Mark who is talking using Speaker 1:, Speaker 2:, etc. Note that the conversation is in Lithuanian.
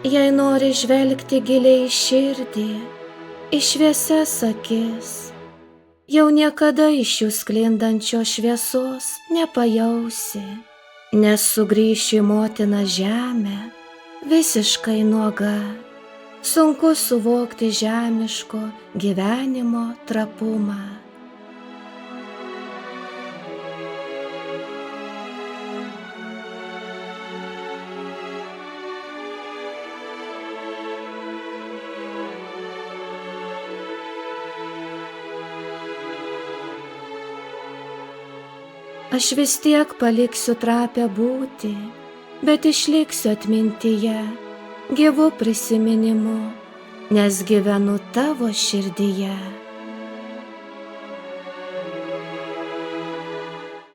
Speaker 1: Jei nori žvelgti giliai į širdį, į šviesias akis, jau niekada iš jų sklindančios šviesos nepajausi, nes sugrįši į motiną žemę visiškai nuoga. Sunku suvokti žemiško gyvenimo trapumą. Aš vis tiek paliksiu trapią būtį, bet išliksiu atmintyje, gyvu prisiminimu, nes gyvenu tavo širdyje.